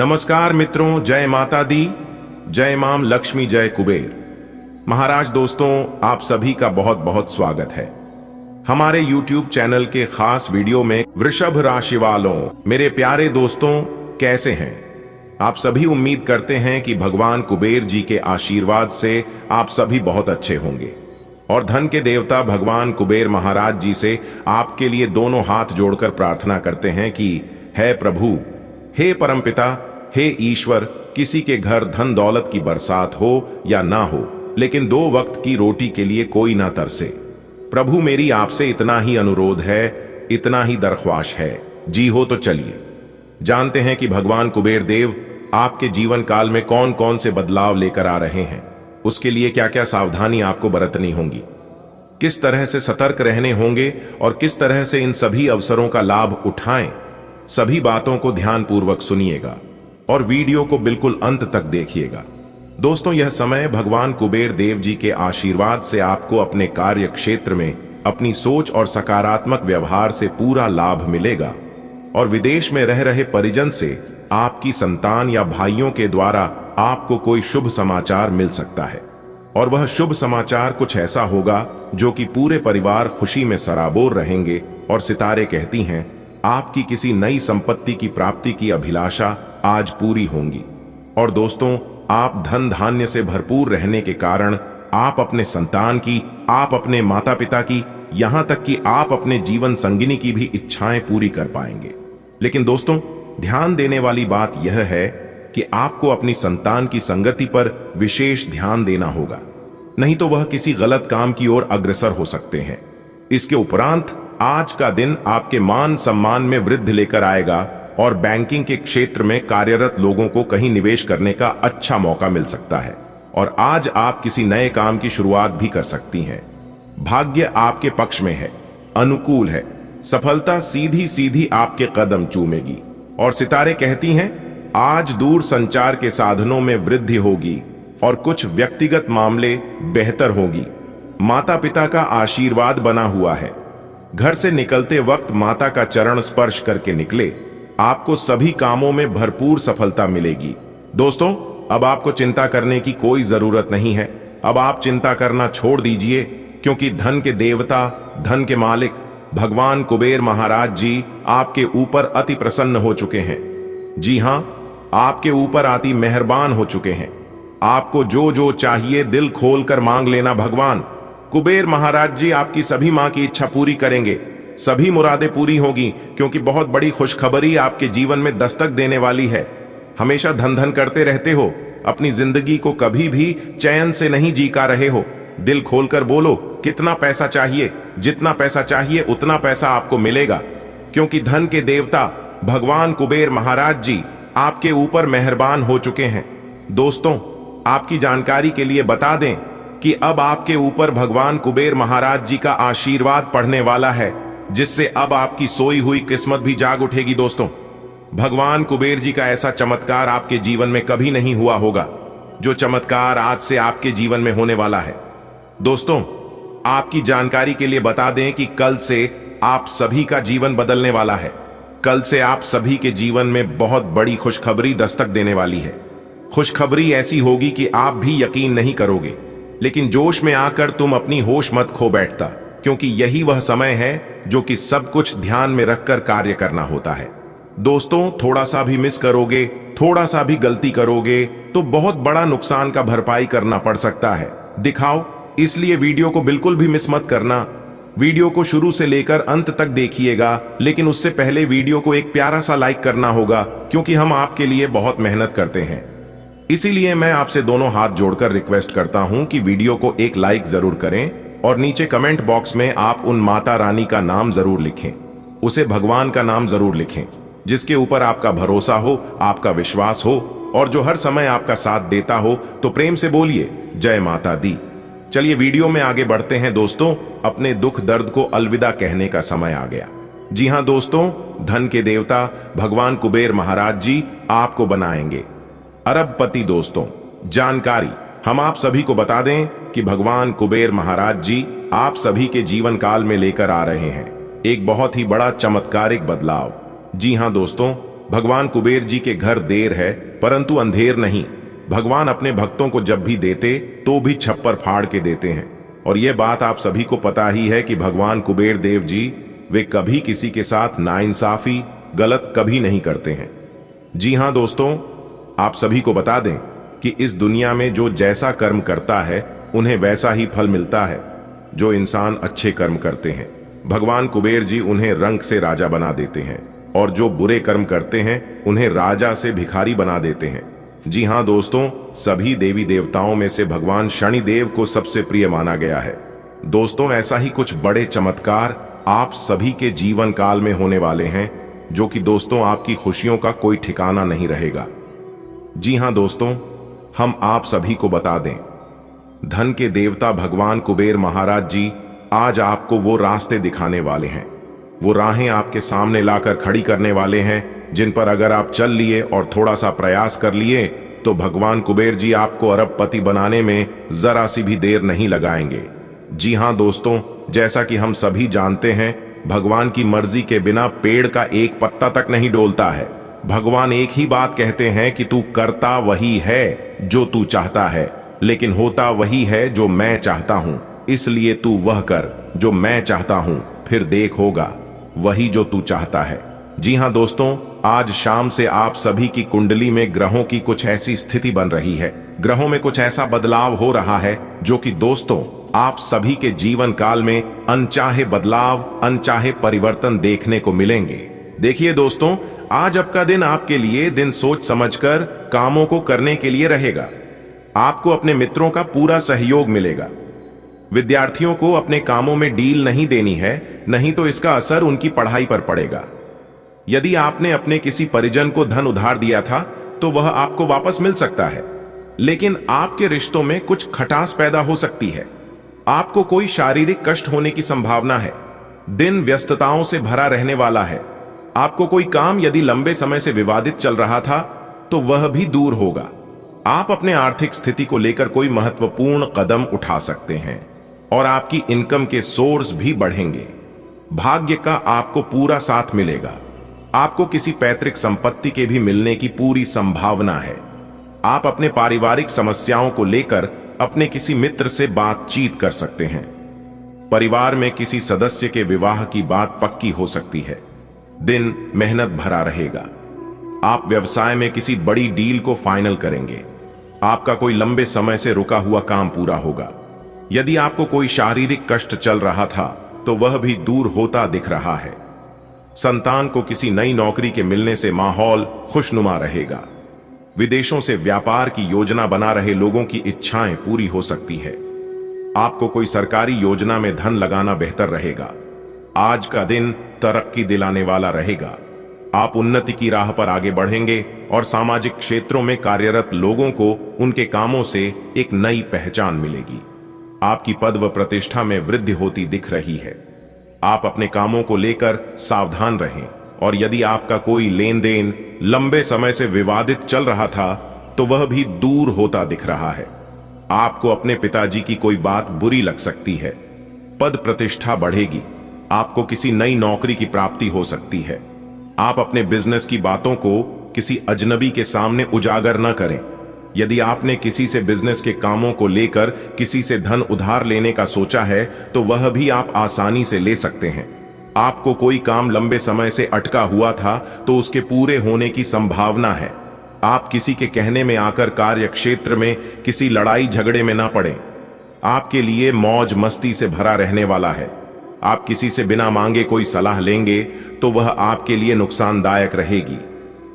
नमस्कार मित्रों, जय माता दी, जय माम लक्ष्मी, जय कुबेर महाराज। दोस्तों, आप सभी का बहुत बहुत स्वागत है हमारे YouTube चैनल के खास वीडियो में। वृषभ राशि वालों, मेरे प्यारे दोस्तों, कैसे हैं आप सभी? उम्मीद करते हैं कि भगवान कुबेर जी के आशीर्वाद से आप सभी बहुत अच्छे होंगे और धन के देवता भगवान कुबेर महाराज जी से आपके लिए दोनों हाथ जोड़कर प्रार्थना करते हैं कि हे प्रभु, हे परमपिता, हे ईश्वर, किसी के घर धन दौलत की बरसात हो या ना हो, लेकिन 2 वक्त की रोटी के लिए कोई ना तरसे। प्रभु, मेरी आपसे इतना ही अनुरोध है, इतना ही दरख्वास्त है। जी हो तो चलिए जानते हैं कि भगवान कुबेर देव आपके जीवन काल में कौन कौन से बदलाव लेकर आ रहे हैं, उसके लिए क्या क्या सावधानी आपको बरतनी होंगी, किस तरह से सतर्क रहने होंगे और किस तरह से इन सभी अवसरों का लाभ उठाएं। सभी बातों को ध्यानपूर्वक सुनिएगा और वीडियो को बिल्कुल अंत तक देखिएगा। दोस्तों, यह समय भगवान कुबेर देव जी के आशीर्वाद से आपको अपने कार्य क्षेत्र में अपनी सोच और सकारात्मक व्यवहार से पूरा लाभ मिलेगा और विदेश में रह रहे परिजन से आपकी संतान या भाइयों के द्वारा आपको कोई शुभ समाचार मिल सकता है और वह शुभ समाचार कुछ ऐसा होगा जो कि पूरे परिवार खुशी में सराबोर रहेंगे। और सितारे कहती हैं आपकी किसी नई संपत्ति की प्राप्ति की अभिलाषा आज पूरी होंगी। और दोस्तों, आप धन धान्य से भरपूर रहने के कारण आप अपने संतान की, आप अपने माता पिता की, यहां तक कि आप अपने जीवन संगिनी की भी इच्छाएं पूरी कर पाएंगे। लेकिन दोस्तों, ध्यान देने वाली बात यह है कि आपको अपनी संतान की संगति पर विशेष ध्यान देना होगा, नहीं तो वह किसी गलत काम की ओर अग्रसर हो सकते हैं। इसके उपरांत आज का दिन आपके मान सम्मान में वृद्धि लेकर आएगा और बैंकिंग के क्षेत्र में कार्यरत लोगों को कहीं निवेश करने का अच्छा मौका मिल सकता है और आज आप किसी नए काम की शुरुआत भी कर सकती हैं। भाग्य आपके पक्ष में है, अनुकूल है, सफलता सीधी सीधी आपके कदम चूमेगी। और सितारे कहती हैं आज दूर संचार के साधनों में वृद्धि होगी और कुछ व्यक्तिगत मामले बेहतर होगी। माता पिता का आशीर्वाद बना हुआ है। घर से निकलते वक्त माता का चरण स्पर्श करके निकले, आपको सभी कामों में भरपूर सफलता मिलेगी। दोस्तों, अब आपको चिंता करने की कोई जरूरत नहीं है। अब आप चिंता करना छोड़ दीजिए, क्योंकि धन के देवता, धन के मालिक भगवान कुबेर महाराज जी आपके ऊपर अति प्रसन्न हो चुके हैं। जी हां, आपके ऊपर अति मेहरबान हो चुके हैं। आपको जो जो चाहिए दिल खोलकर मांग लेना। भगवान कुबेर महाराज जी आपकी सभी मां की इच्छा पूरी करेंगे, सभी मुरादें पूरी होगी, क्योंकि बहुत बड़ी खुशखबरी आपके जीवन में दस्तक देने वाली है। हमेशा धन धन करते रहते हो, अपनी जिंदगी को कभी भी चैन से नहीं जीका रहे हो। दिल खोलकर बोलो, कितना पैसा चाहिए? जितना पैसा चाहिए उतना पैसा आपको मिलेगा, क्योंकि धन के देवता भगवान कुबेर महाराज जी आपके ऊपर मेहरबान हो चुके हैं। दोस्तों, आपकी जानकारी के लिए बता दें कि अब आपके ऊपर भगवान कुबेर महाराज जी का आशीर्वाद पड़ने वाला है, जिससे अब आपकी सोई हुई किस्मत भी जाग उठेगी। दोस्तों, भगवान कुबेर जी का ऐसा चमत्कार आपके जीवन में कभी नहीं हुआ होगा, जो चमत्कार आज से आपके जीवन में होने वाला है। दोस्तों, आपकी जानकारी के लिए बता दें कि कल से आप सभी का जीवन बदलने वाला है। कल से आप सभी के जीवन में बहुत बड़ी खुशखबरी दस्तक देने वाली है। खुशखबरी ऐसी होगी कि आप भी यकीन नहीं करोगे, लेकिन जोश में आकर तुम अपनी होश मत खो बैठता, क्योंकि यही वह समय है जो कि सब कुछ ध्यान में रखकर कार्य करना होता है। दोस्तों, थोड़ा सा भी मिस करोगे, थोड़ा सा भी गलती करोगे तो बहुत बड़ा नुकसान का भरपाई करना पड़ सकता है। दिखाओ, इसलिए वीडियो को बिल्कुल भी मिस मत करना। वीडियो को शुरू से लेकर अंत तक देखिएगा, लेकिन उससे पहले वीडियो को एक प्यारा सा लाइक करना होगा, क्योंकि हम आपके लिए बहुत मेहनत करते हैं। इसीलिए मैं आपसे दोनों हाथ जोड़कर रिक्वेस्ट करता हूं कि वीडियो को एक लाइक जरूर करें और नीचे कमेंट बॉक्स में आप उन माता रानी का नाम जरूर लिखें, उसे भगवान का नाम जरूर लिखें, जिसके ऊपर आपका भरोसा हो, आपका विश्वास हो और जो हर समय आपका साथ देता हो। तो प्रेम से बोलिए, जय माता दी। चलिए वीडियो में आगे बढ़ते हैं। दोस्तों, अपने दुख दर्द को अलविदा कहने का समय आ गया। जी हां दोस्तों, धन के देवता भगवान कुबेर महाराज जी आपको बनाएंगे अरबपति। दोस्तों, जानकारी हम आप सभी को बता दें कि भगवान कुबेर महाराज जी आप सभी के जीवन काल में लेकर आ रहे हैं एक बहुत ही बड़ा चमत्कारिक बदलाव। जी हां दोस्तों, भगवान कुबेर जी के घर देर है परंतु अंधेर नहीं। भगवान अपने भक्तों को जब भी देते तो भी छप्पर फाड़ के देते हैं। और यह बात आप सभी को पता ही है कि भगवान कुबेर देव जी वे कभी किसी के साथ नाइंसाफी गलत कभी नहीं करते हैं। जी हां दोस्तों, आप सभी को बता दें कि इस दुनिया में जो जैसा कर्म करता है उन्हें वैसा ही फल मिलता है। जो इंसान अच्छे कर्म करते हैं भगवान कुबेर जी उन्हें रंक से राजा बना देते हैं, और जो बुरे कर्म करते हैं उन्हें राजा से भिखारी बना देते हैं। जी हां दोस्तों, सभी देवी देवताओं में से भगवान शनिदेव को सबसे प्रिय माना गया है। दोस्तों, ऐसा ही कुछ बड़े चमत्कार आप सभी के जीवन काल में होने वाले हैं, जो कि दोस्तों आपकी खुशियों का कोई ठिकाना नहीं रहेगा। जी हां दोस्तों, हम आप सभी को बता दें, धन के देवता भगवान कुबेर महाराज जी आज आपको वो रास्ते दिखाने वाले हैं, वो राहें आपके सामने लाकर खड़ी करने वाले हैं, जिन पर अगर आप चल लिए और थोड़ा सा प्रयास कर लिए तो भगवान कुबेर जी आपको अरबपति बनाने में जरा सी भी देर नहीं लगाएंगे। जी हां दोस्तों, जैसा कि हम सभी जानते हैं, भगवान की मर्जी के बिना पेड़ का एक पत्ता तक नहीं डोलता है। भगवान एक ही बात कहते हैं कि तू करता वही है जो तू चाहता है, लेकिन होता वही है जो मैं चाहता हूं। इसलिए तू वह कर जो मैं चाहता हूं, फिर देख होगा वही जो तू चाहता है। जी हां दोस्तों, आज शाम से आप सभी की कुंडली में ग्रहों की कुछ ऐसी स्थिति बन रही है, ग्रहों में कुछ ऐसा बदलाव हो रहा है जो कि दोस्तों आप सभी के जीवन काल में अनचाहे बदलाव, अनचाहे परिवर्तन देखने को मिलेंगे। देखिए दोस्तों, आज आपका दिन आपके लिए दिन सोच समझकर कामों को करने के लिए रहेगा। आपको अपने मित्रों का पूरा सहयोग मिलेगा। विद्यार्थियों को अपने कामों में डील नहीं देनी है, नहीं तो इसका असर उनकी पढ़ाई पर पड़ेगा। यदि आपने अपने किसी परिजन को धन उधार दिया था तो वह आपको वापस मिल सकता है, लेकिन आपके रिश्तों में कुछ खटास पैदा हो सकती है। आपको कोई शारीरिक कष्ट होने की संभावना है। दिन व्यस्तताओं से भरा रहने वाला है। आपको कोई काम यदि लंबे समय से विवादित चल रहा था तो वह भी दूर होगा। आप अपने आर्थिक स्थिति को लेकर कोई महत्वपूर्ण कदम उठा सकते हैं और आपकी इनकम के सोर्स भी बढ़ेंगे। भाग्य का आपको पूरा साथ मिलेगा। आपको किसी पैतृक संपत्ति के भी मिलने की पूरी संभावना है। आप अपने पारिवारिक समस्याओं को लेकर अपने किसी मित्र से बातचीत कर सकते हैं। परिवार में किसी सदस्य के विवाह की बात पक्की हो सकती है। दिन मेहनत भरा रहेगा। आप व्यवसाय में किसी बड़ी डील को फाइनल करेंगे। आपका कोई लंबे समय से रुका हुआ काम पूरा होगा। यदि आपको कोई शारीरिक कष्ट चल रहा था तो वह भी दूर होता दिख रहा है। संतान को किसी नई नौकरी के मिलने से माहौल खुशनुमा रहेगा। विदेशों से व्यापार की योजना बना रहे लोगों की इच्छाएं पूरी हो सकती है। आपको कोई सरकारी योजना में धन लगाना बेहतर रहेगा। आज का दिन तरक्की दिलाने वाला रहेगा। आप उन्नति की राह पर आगे बढ़ेंगे और सामाजिक क्षेत्रों में कार्यरत लोगों को उनके कामों से एक नई पहचान मिलेगी। आपकी पद व प्रतिष्ठा में वृद्धि होती दिख रही है। आप अपने कामों को लेकर सावधान रहें, और यदि आपका कोई लेन देन लंबे समय से विवादित चल रहा था तो वह भी दूर होता दिख रहा है। आपको अपने पिताजी की कोई बात बुरी लग सकती है। पद प्रतिष्ठा बढ़ेगी। आपको किसी नई नौकरी की प्राप्ति हो सकती है। आप अपने बिजनेस की बातों को किसी अजनबी के सामने उजागर न करें। यदि आपने किसी से बिजनेस के कामों को लेकर किसी से धन उधार लेने का सोचा है तो वह भी आप आसानी से ले सकते हैं। आपको कोई काम लंबे समय से अटका हुआ था तो उसके पूरे होने की संभावना है। आप किसी के कहने में आकर कार्य क्षेत्र में किसी लड़ाई झगड़े में ना पड़ें। आपके लिए मौज मस्ती से भरा रहने वाला है। आप किसी से बिना मांगे कोई सलाह लेंगे तो वह आपके लिए नुकसानदायक रहेगी।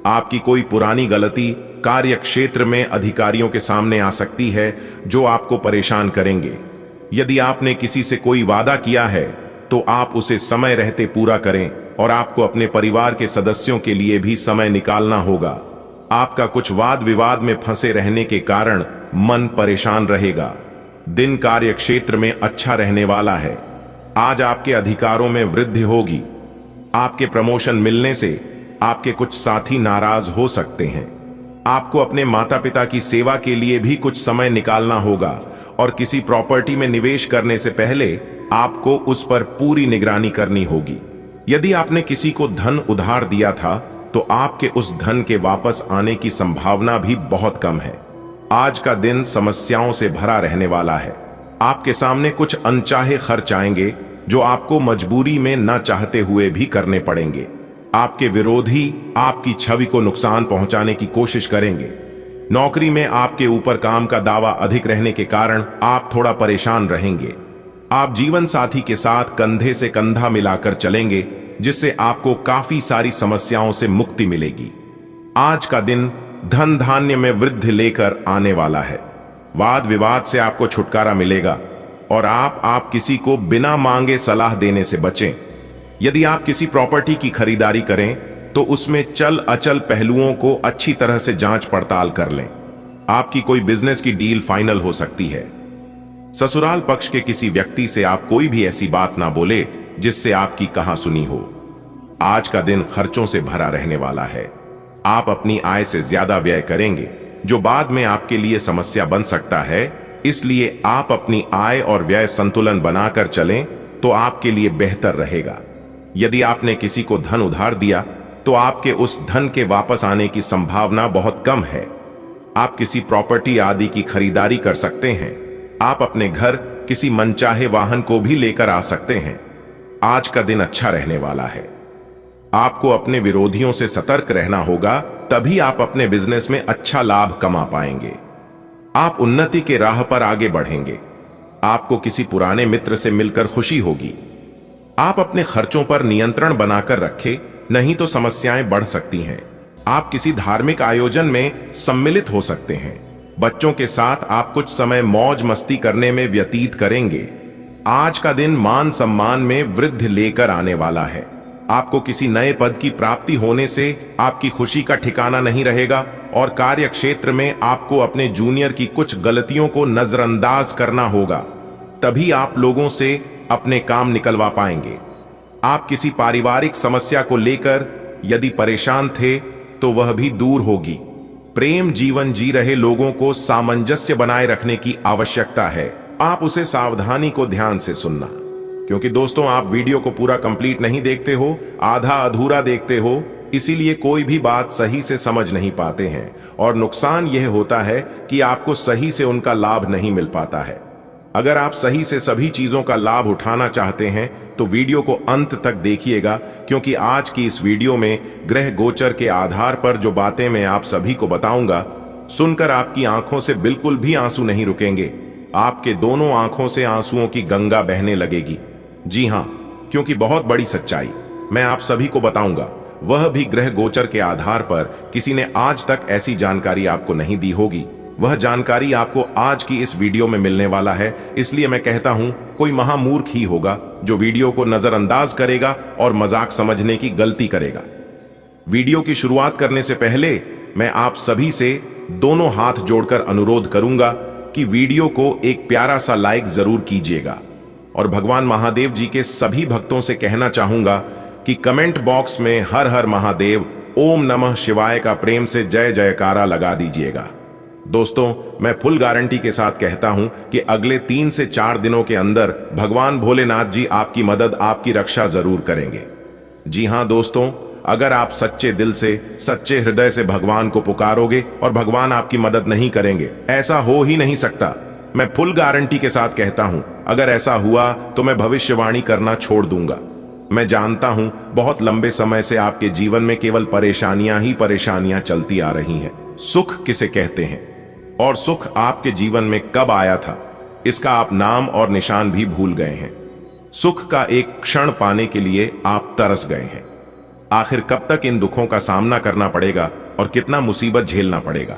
आपकी कोई पुरानी गलती कार्य क्षेत्र में अधिकारियों के सामने आ सकती है जो आपको परेशान करेंगे। यदि आपने किसी से कोई वादा किया है तो आप उसे समय रहते पूरा करें, और आपको अपने परिवार के सदस्यों के लिए भी समय निकालना होगा। आपका कुछ वाद विवाद में फंसे रहने के कारण मन परेशान रहेगा। दिन कार्य क्षेत्र में अच्छा रहने वाला है। आज आपके अधिकारों में वृद्धि होगी। आपके प्रमोशन मिलने से आपके कुछ साथी नाराज हो सकते हैं। आपको अपने माता पिता की सेवा के लिए भी कुछ समय निकालना होगा, और किसी प्रॉपर्टी में निवेश करने से पहले आपको उस पर पूरी निगरानी करनी होगी। यदि आपने किसी को धन उधार दिया था तो आपके उस धन के वापस आने की संभावना भी बहुत कम है। आज का दिन समस्याओं से भरा रहने वाला है। आपके सामने कुछ अनचाहे खर्च आएंगे जो आपको मजबूरी में न चाहते हुए भी करने पड़ेंगे। आपके विरोधी आपकी छवि को नुकसान पहुंचाने की कोशिश करेंगे। नौकरी में आपके ऊपर काम का दावा अधिक रहने के कारण आप थोड़ा परेशान रहेंगे। आप जीवन साथी के साथ कंधे से कंधा मिलाकर चलेंगे, जिससे आपको काफी सारी समस्याओं से मुक्ति मिलेगी। आज का दिन धन धान्य में वृद्धि लेकर आने वाला है। वाद विवाद से आपको छुटकारा मिलेगा और आप किसी को बिना मांगे सलाह देने से बचें। यदि आप किसी प्रॉपर्टी की खरीदारी करें तो उसमें चल अचल पहलुओं को अच्छी तरह से जांच पड़ताल कर लें। आपकी कोई बिजनेस की डील फाइनल हो सकती है। ससुराल पक्ष के किसी व्यक्ति से आप कोई भी ऐसी बात ना बोले जिससे आपकी कहा सुनी हो। आज का दिन खर्चों से भरा रहने वाला है। आप अपनी आय से ज्यादा व्यय करेंगे, जो बाद में आपके लिए समस्या बन सकता है। इसलिए आप अपनी आय और व्यय संतुलन बनाकर चलें तो आपके लिए बेहतर रहेगा। यदि आपने किसी को धन उधार दिया तो आपके उस धन के वापस आने की संभावना बहुत कम है। आप किसी प्रॉपर्टी आदि की खरीदारी कर सकते हैं। आप अपने घर किसी मनचाहे वाहन को भी लेकर आ सकते हैं। आज का दिन अच्छा रहने वाला है। आपको अपने विरोधियों से सतर्क रहना होगा, तभी आप अपने बिजनेस में अच्छा लाभ कमा पाएंगे। आप उन्नति के राह पर आगे बढ़ेंगे। आपको किसी पुराने मित्र से मिलकर खुशी होगी। आप अपने खर्चों पर नियंत्रण बनाकर रखें, नहीं तो समस्याएं बढ़ सकती हैं। आप किसी धार्मिक आयोजन में सम्मिलित हो सकते हैं। बच्चों के साथ आप कुछ समय मौज मस्ती करने में व्यतीत करेंगे। आज का दिन मान सम्मान में वृद्धि लेकर आने वाला है। आपको किसी नए पद की प्राप्ति होने से आपकी खुशी का ठिकाना नहीं रहेगा और कार्य क्षेत्र में आपको अपने जूनियर की कुछ गलतियों को नजरअंदाज करना होगा, तभी आप लोगों से अपने काम निकलवा पाएंगे। आप किसी पारिवारिक समस्या को लेकर यदि परेशान थे तो वह भी दूर होगी। प्रेम जीवन जी रहे लोगों को सामंजस्य बनाए रखने की आवश्यकता है। आप उसे सावधानी को ध्यान से सुनना, क्योंकि दोस्तों आप वीडियो को पूरा कंप्लीट नहीं देखते हो, आधा अधूरा देखते हो, इसीलिए कोई भी बात सही से समझ नहीं पाते हैं और नुकसान यह होता है कि आपको सही से उनका लाभ नहीं मिल पाता है। अगर आप सही से सभी चीजों का लाभ उठाना चाहते हैं तो वीडियो को अंत तक देखिएगा, क्योंकि आज की इस वीडियो में ग्रह गोचर के आधार पर जो बातें मैं आप सभी को बताऊंगा, सुनकर आपकी आंखों से बिल्कुल भी आंसू नहीं रुकेंगे। आपके दोनों आंखों से आंसुओं की गंगा बहने लगेगी। जी हां, क्योंकि बहुत बड़ी सच्चाई मैं आप सभी को बताऊंगा, वह भी ग्रह गोचर के आधार पर किसी ने आज तक ऐसी जानकारी आपको नहीं दी होगी। वह जानकारी आपको आज की इस वीडियो में मिलने वाला है। इसलिए मैं कहता हूं, कोई महामूर्ख ही होगा जो वीडियो को नजरअंदाज करेगा और मजाक समझने की गलती करेगा। वीडियो की शुरुआत करने से पहले मैं आप सभी से दोनों हाथ जोड़कर अनुरोध करूंगा कि वीडियो को एक प्यारा सा लाइक जरूर कीजिएगा और भगवान महादेव जी के सभी भक्तों से कहना चाहूंगा कि कमेंट बॉक्स में हर हर महादेव, ओम नमः शिवाय का प्रेम से जय जयकारा लगा दीजिएगा। दोस्तों, मैं फुल गारंटी के साथ कहता हूं कि अगले 3 से 4 दिनों के अंदर भगवान भोलेनाथ जी आपकी मदद, आपकी रक्षा जरूर करेंगे। जी हां दोस्तों, अगर आप सच्चे दिल से, सच्चे हृदय से भगवान को पुकारोगे और भगवान आपकी मदद नहीं करेंगे, ऐसा हो ही नहीं सकता। मैं फुल गारंटी के साथ कहता हूं, अगर ऐसा हुआ तो मैं भविष्यवाणी करना छोड़ दूंगा। मैं जानता हूं बहुत लंबे समय से आपके जीवन में केवल परेशानियां ही परेशानियां चलती आ रही हैं। सुख किसे कहते हैं और सुख आपके जीवन में कब आया था, इसका आप नाम और निशान भी भूल गए हैं। सुख का एक क्षण पाने के लिए आप तरस गए हैं। आखिर कब तक इन दुखों का सामना करना पड़ेगा और कितना मुसीबत झेलना पड़ेगा?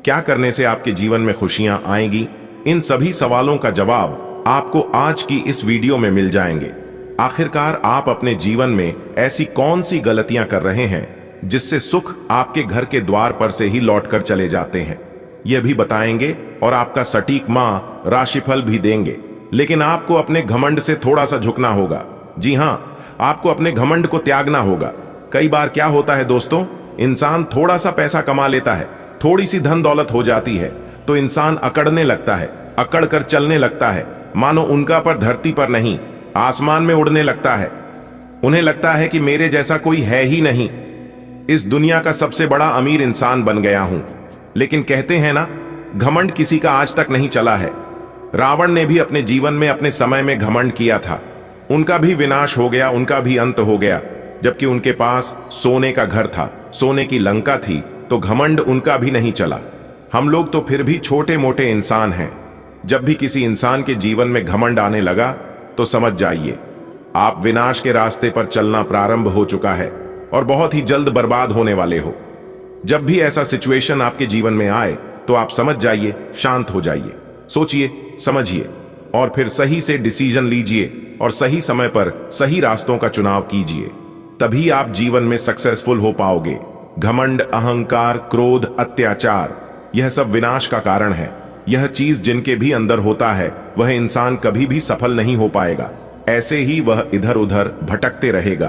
क्या करने से आपके जीवन में खुशियां आएंगी? इन सभी सवालों का जवाब आपको आज की इस वीडियो में मिल जाएंगे। आखिरकार आप अपने जीवन में ऐसी कौन सी गलतियां कर रहे हैं जिससे सुख आपके घर के द्वार पर से ही लौटकर चले जाते हैं, यह भी बताएंगे और आपका सटीक माह राशिफल भी देंगे। लेकिन आपको अपने घमंड से थोड़ा सा झुकना होगा। जी हां, आपको अपने घमंड को त्यागना होगा। कई बार क्या होता है दोस्तों, इंसान थोड़ा सा पैसा कमा लेता है, थोड़ी सी धन दौलत हो जाती है तो इंसान अकड़ने लगता है, अकड़ कर चलने लगता है, मानो उनका पर धरती पर नहीं आसमान में उड़ने लगता है। उन्हें लगता है कि मेरे जैसा कोई है ही नहीं। इस दुनिया का सबसे बड़ा अमीर इंसान बन गया हूं। लेकिन कहते हैं ना, घमंड किसी का आज तक नहीं चला है। रावण ने भी अपने जीवन में अपने समय में घमंड किया था। उनका भी विनाश हो गया, उनका भी अंत हो गया। जबकि उनके पास सोने का घर था, सोने की लंका थी, तो घमंड उनका भी नहीं चला। हम लोग तो फिर भी छोटे मोटे इंसान हैं। जब भी किसी इंसान के जीवन में घमंड आने लगा तो समझ जाइए आप विनाश के रास्ते पर चलना प्रारंभ हो चुका है और बहुत ही जल्द बर्बाद होने वाले हो। जब भी ऐसा सिचुएशन आपके जीवन में आए तो आप समझ जाइए, शांत हो जाइए, सोचिए, समझिए और फिर सही से डिसीजन लीजिए और सही समय पर सही रास्तों का चुनाव कीजिए। तभी आप जीवन में सक्सेसफुल हो पाओगे। घमंड, अहंकार, क्रोध, अत्याचार, यह सब विनाश का कारण है। यह चीज जिनके भी अंदर होता है वह इंसान कभी भी सफल नहीं हो पाएगा। ऐसे ही वह इधर उधर भटकते रहेगा।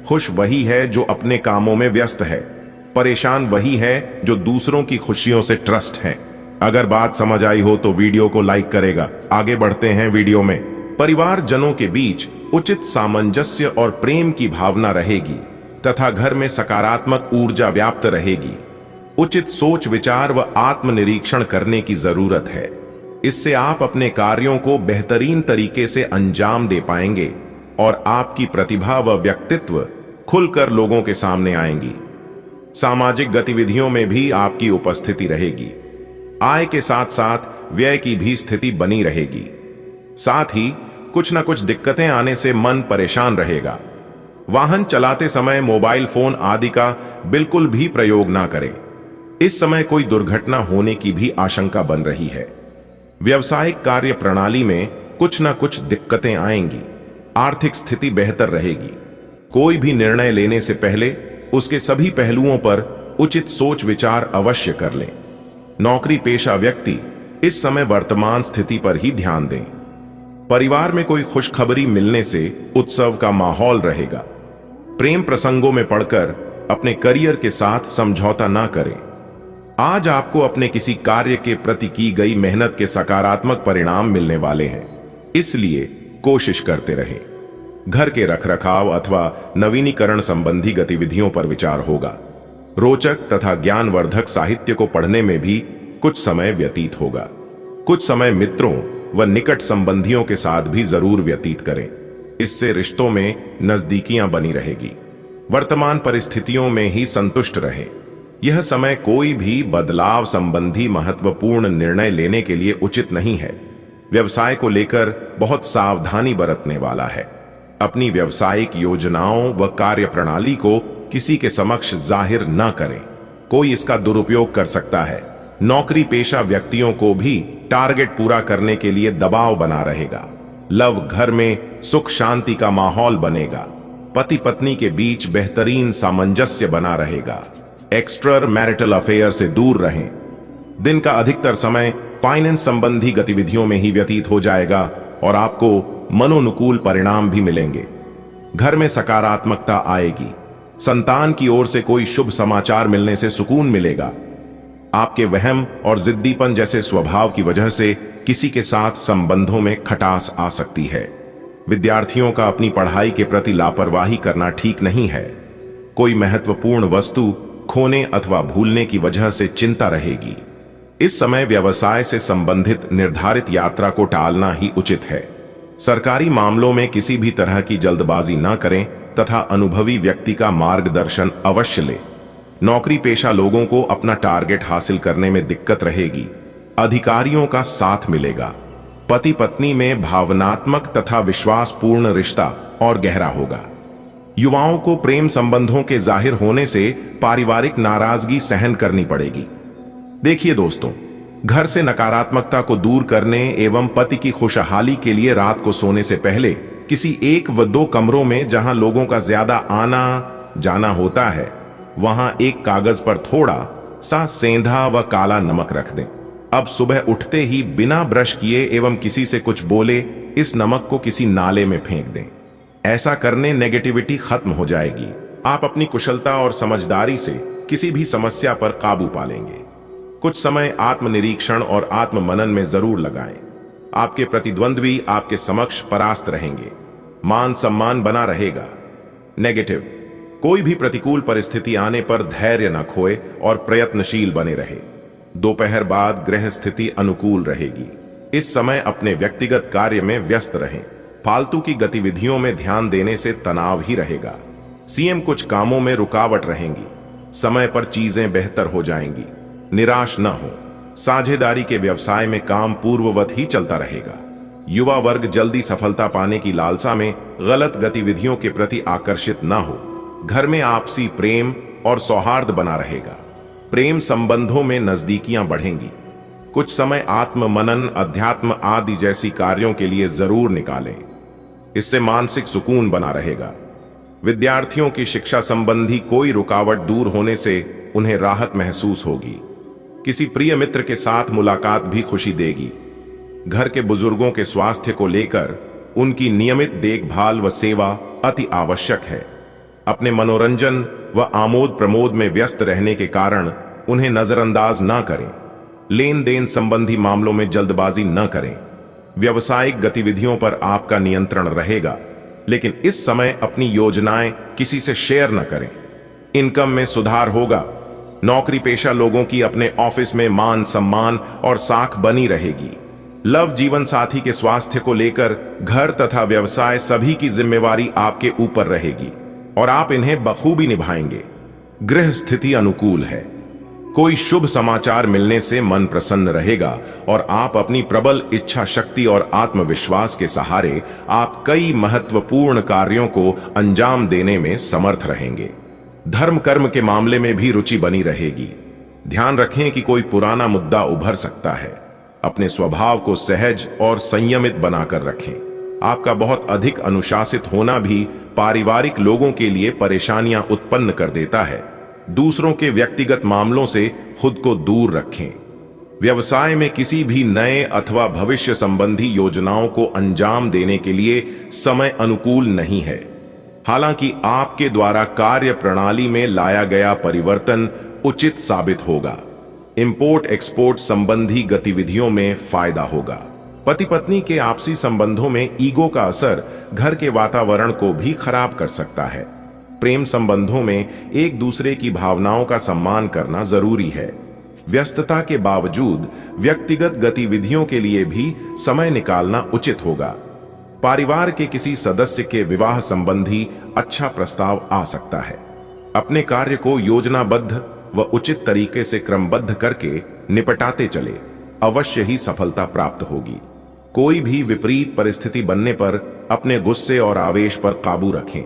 खुश वही है जो अपने कामों में व्यस्त है, परेशान वही है जो दूसरों की खुशियों से ट्रस्ट है। अगर बात समझ आई हो तो वीडियो को लाइक करेगा। आगे बढ़ते हैं वीडियो में। परिवार जनों के बीच उचित सामंजस्य और प्रेम की भावना रहेगी तथा घर में सकारात्मक ऊर्जा व्याप्त रहेगी। उचित सोच विचार व आत्मनिरीक्षण करने की जरूरत है। इससे आप अपने कार्यों को बेहतरीन तरीके से अंजाम दे पाएंगे और आपकी प्रतिभा व व्यक्तित्व खुलकर लोगों के सामने आएंगी। सामाजिक गतिविधियों में भी आपकी उपस्थिति रहेगी। आय के साथ साथ व्यय की भी स्थिति बनी रहेगी। साथ ही कुछ न कुछ दिक्कतें आने से मन परेशान रहेगा। वाहन चलाते समय मोबाइल फोन आदि का बिल्कुल भी प्रयोग ना करें। इस समय कोई दुर्घटना होने की भी आशंका बन रही है। व्यवसायिक कार्य प्रणाली में कुछ न कुछ दिक्कतें आएंगी। आर्थिक स्थिति बेहतर रहेगी। कोई भी निर्णय लेने से पहले उसके सभी पहलुओं पर उचित सोच विचार अवश्य कर लें। नौकरी पेशा व्यक्ति इस समय वर्तमान स्थिति पर ही ध्यान दें। परिवार में कोई खुशखबरी मिलने से उत्सव का माहौल रहेगा। प्रेम प्रसंगों में पड़कर अपने करियर के साथ समझौता ना करें। आज आपको अपने किसी कार्य के प्रति की गई मेहनत के सकारात्मक परिणाम मिलने वाले हैं, इसलिए कोशिश करते रहें। घर के रखरखाव अथवा नवीनीकरण संबंधी गतिविधियों पर विचार होगा। रोचक तथा ज्ञानवर्धक साहित्य को पढ़ने में भी कुछ समय व्यतीत होगा। कुछ समय मित्रों व निकट संबंधियों के साथ भी जरूर व्यतीत करें। इससे रिश्तों में नजदीकियां बनी रहेगी। वर्तमान परिस्थितियों में ही संतुष्ट रहें। यह समय कोई भी बदलाव संबंधी महत्वपूर्ण निर्णय लेने के लिए उचित नहीं है। व्यवसाय को लेकर बहुत सावधानी बरतने वाला है। अपनी व्यवसायिक योजनाओं व कार्य प्रणाली को किसी के समक्ष जाहिर न करें, कोई इसका दुरुपयोग कर सकता है। नौकरी पेशा व्यक्तियों को भी टारगेट पूरा करने के लिए दबाव बना रहेगा। लव घर में सुख शांति का माहौल बनेगा। पति पत्नी के बीच बेहतरीन सामंजस्य बना रहेगा। एक्स्ट्रा मैरिटल अफेयर से दूर रहें। दिन का अधिकतर समय फाइनेंस संबंधी गतिविधियों में ही व्यतीत हो जाएगा और आपको मनोनुकूल परिणाम भी मिलेंगे। घर में सकारात्मकता आएगी। संतान की ओर से कोई शुभ समाचार मिलने से सुकून मिलेगा। आपके वहम और जिद्दीपन जैसे स्वभाव की वजह से किसी के साथ संबंधों में खटास आ सकती है। विद्यार्थियों का अपनी पढ़ाई के प्रति लापरवाही करना ठीक नहीं है। कोई महत्वपूर्ण वस्तु खोने अथवा भूलने की वजह से चिंता रहेगी। इस समय व्यवसाय से संबंधित निर्धारित यात्रा को टालना ही उचित है। सरकारी मामलों में किसी भी तरह की जल्दबाजी न करें तथा अनुभवी व्यक्ति का मार्गदर्शन अवश्य लें। नौकरी पेशा लोगों को अपना टारगेट हासिल करने में दिक्कत रहेगी। अधिकारियों का साथ मिलेगा। पति पत्नी में भावनात्मक तथा विश्वासपूर्ण रिश्ता और गहरा होगा। युवाओं को प्रेम संबंधों के जाहिर होने से पारिवारिक नाराजगी सहन करनी पड़ेगी। देखिए दोस्तों, घर से नकारात्मकता को दूर करने एवं पति की खुशहाली के लिए रात को सोने से पहले किसी 1 व 2 कमरों में जहां लोगों का ज्यादा आना जाना होता है, वहां एक कागज पर थोड़ा सा सेंधा व काला नमक रख दें। अब सुबह उठते ही बिना ब्रश किए एवं किसी से कुछ बोले इस नमक को किसी नाले में फेंक दें। ऐसा करने नेगेटिविटी खत्म हो जाएगी। आप अपनी कुशलता और समझदारी से किसी भी समस्या पर काबू पा लेंगे। कुछ समय आत्मनिरीक्षण और आत्ममनन में जरूर लगाएं। आपके प्रतिद्वंद्वी आपके समक्ष परास्त रहेंगे। मान सम्मान बना रहेगा। नेगेटिव, कोई भी प्रतिकूल परिस्थिति आने पर धैर्य न खोए और प्रयत्नशील बने रहे। दोपहर बाद ग्रह स्थिति अनुकूल रहेगी। इस समय अपने व्यक्तिगत कार्य में व्यस्त रहें। फालतू की गतिविधियों में ध्यान देने से तनाव ही रहेगा। सीएम कुछ कामों में रुकावट रहेंगी। समय पर चीजें बेहतर हो जाएंगी। निराश न हो। साझेदारी के व्यवसाय में काम पूर्ववत ही चलता रहेगा। युवा वर्ग जल्दी सफलता पाने की लालसा में गलत गतिविधियों के प्रति आकर्षित न हो। घर में आपसी प्रेम और सौहार्द बना रहेगा। प्रेम संबंधों में नजदीकियां बढ़ेंगी। कुछ समय आत्म मनन, अध्यात्म आदि जैसी कार्यों के लिए जरूर निकालें। इससे मानसिक सुकून बना रहेगा। विद्यार्थियों की शिक्षा संबंधी कोई रुकावट दूर होने से उन्हें राहत महसूस होगी। किसी प्रिय मित्र के साथ मुलाकात भी खुशी देगी। घर के बुजुर्गों के स्वास्थ्य को लेकर उनकी नियमित देखभाल व सेवा अति आवश्यक है। अपने मनोरंजन व आमोद प्रमोद में व्यस्त रहने के कारण उन्हें नजरअंदाज न करें। लेन देन संबंधी मामलों में जल्दबाजी न करें। व्यावसायिक गतिविधियों पर आपका नियंत्रण रहेगा, लेकिन इस समय अपनी योजनाएं किसी से शेयर न करें। इनकम में सुधार होगा। नौकरी पेशा लोगों की अपने ऑफिस में मान सम्मान और साख बनी रहेगी। लव जीवन साथी के स्वास्थ्य को लेकर घर तथा व्यवसाय सभी की जिम्मेवारी आपके ऊपर रहेगी और आप इन्हें बखूबी निभाएंगे। गृह स्थिति अनुकूल है। कोई शुभ समाचार मिलने से मन प्रसन्न रहेगा और आप अपनी प्रबल इच्छा शक्ति और आत्मविश्वास के सहारे आप कई महत्वपूर्ण कार्यों को अंजाम देने में समर्थ रहेंगे। धर्म कर्म के मामले में भी रुचि बनी रहेगी। ध्यान रखें कि कोई पुराना मुद्दा उभर सकता है। अपने स्वभाव को सहज और संयमित बनाकर रखें। आपका बहुत अधिक अनुशासित होना भी पारिवारिक लोगों के लिए परेशानियां उत्पन्न कर देता है। दूसरों के व्यक्तिगत मामलों से खुद को दूर रखें। व्यवसाय में किसी भी नए अथवा भविष्य संबंधी योजनाओं को अंजाम देने के लिए समय अनुकूल नहीं है। हालांकि आपके द्वारा कार्य प्रणाली में लाया गया परिवर्तन उचित साबित होगा। इंपोर्ट एक्सपोर्ट संबंधी गतिविधियों में फायदा होगा। पति पत्नी के आपसी संबंधों में ईगो का असर घर के वातावरण को भी खराब कर सकता है। प्रेम संबंधों में एक दूसरे की भावनाओं का सम्मान करना जरूरी है। व्यस्तता के बावजूद व्यक्तिगत गतिविधियों के लिए भी समय निकालना उचित होगा। परिवार के किसी सदस्य के विवाह संबंधी अच्छा प्रस्ताव आ सकता है। अपने कार्य को योजनाबद्ध व उचित तरीके से क्रमबद्ध करके निपटाते चले, अवश्य ही सफलता प्राप्त होगी। कोई भी विपरीत परिस्थिति बनने पर अपने गुस्से और आवेश पर काबू रखें।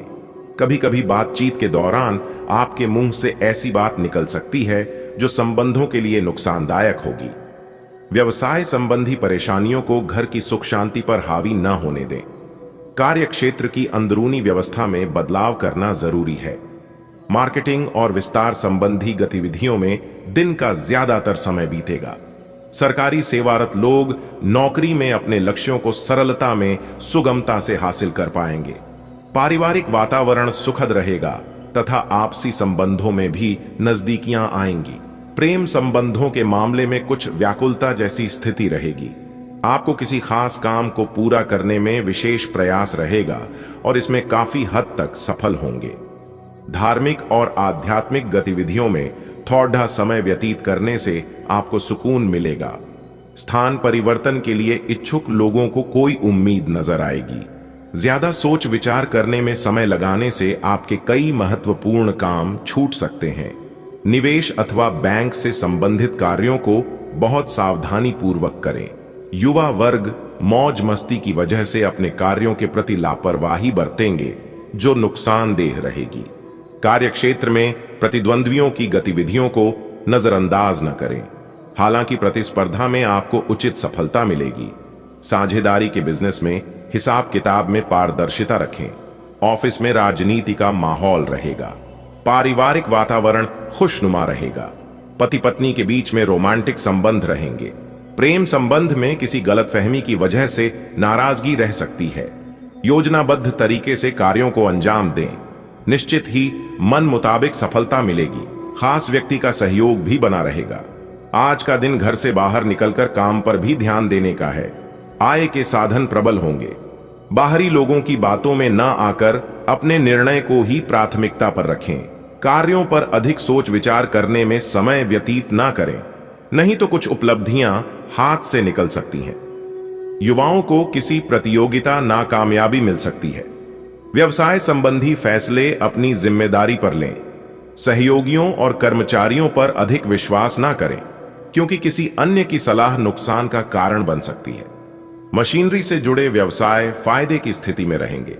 कभी कभी बातचीत के दौरान आपके मुंह से ऐसी बात निकल सकती है जो संबंधों के लिए नुकसानदायक होगी। व्यवसाय संबंधी परेशानियों को घर की सुख शांति पर हावी न होने दें। कार्य क्षेत्र की अंदरूनी व्यवस्था में बदलाव करना जरूरी है। मार्केटिंग और विस्तार संबंधी गतिविधियों में दिन का ज्यादातर समय बीतेगा। सरकारी सेवारत लोग नौकरी में अपने लक्ष्यों को सरलता में सुगमता से हासिल कर पाएंगे। पारिवारिक वातावरण सुखद रहेगा तथा आपसी संबंधों में भी नजदीकियां आएंगी। प्रेम संबंधों के मामले में कुछ व्याकुलता जैसी स्थिति रहेगी। आपको किसी खास काम को पूरा करने में विशेष प्रयास रहेगा और इसमें काफी हद तक सफल होंगे। धार्मिक और आध्यात्मिक गतिविधियों में थोड़ा समय व्यतीत करने से आपको सुकून मिलेगा। स्थान परिवर्तन के लिए इच्छुक लोगों को कोई उम्मीद नजर आएगी। ज्यादा सोच विचार करने में समय लगाने से आपके कई महत्वपूर्ण काम छूट सकते हैं। निवेश अथवा बैंक से संबंधित कार्यों को बहुत सावधानी पूर्वक करें। युवा वर्ग मौज मस्ती की वजह से अपने कार्यों के प्रति लापरवाही बरतेंगे जो नुकसानदेह रहेगी। कार्यक्षेत्र में प्रतिद्वंद्वियों की गतिविधियों को नजरअंदाज न करें। हालांकि प्रतिस्पर्धा में आपको उचित सफलता मिलेगी। साझेदारी के बिजनेस में हिसाब किताब में पारदर्शिता रखें। ऑफिस में राजनीति का माहौल रहेगा। पारिवारिक वातावरण खुशनुमा रहेगा। पति पत्नी के बीच में रोमांटिक संबंध रहेंगे। प्रेम संबंध में किसी गलतफहमी की वजह से नाराजगी रह सकती है। योजनाबद्ध तरीके से कार्यों को अंजाम दें। निश्चित ही मन मुताबिक सफलता मिलेगी। खास व्यक्ति का सहयोग भी बना रहेगा। आज का दिन घर से बाहर निकलकर काम पर भी ध्यान देने का है। आय के साधन प्रबल होंगे। बाहरी लोगों की बातों में न आकर अपने निर्णय को ही प्राथमिकता पर रखें। कार्यों पर अधिक सोच विचार करने में समय व्यतीत ना करें, नहीं तो कुछ उपलब्धियां हाथ से निकल सकती हैं। युवाओं को किसी प्रतियोगिता नाकामयाबी मिल सकती है। व्यवसाय संबंधी फैसले अपनी जिम्मेदारी पर लें। सहयोगियों और कर्मचारियों पर अधिक विश्वास ना करें, क्योंकि किसी अन्य की सलाह नुकसान का कारण बन सकती है। मशीनरी से जुड़े व्यवसाय फायदे की स्थिति में रहेंगे।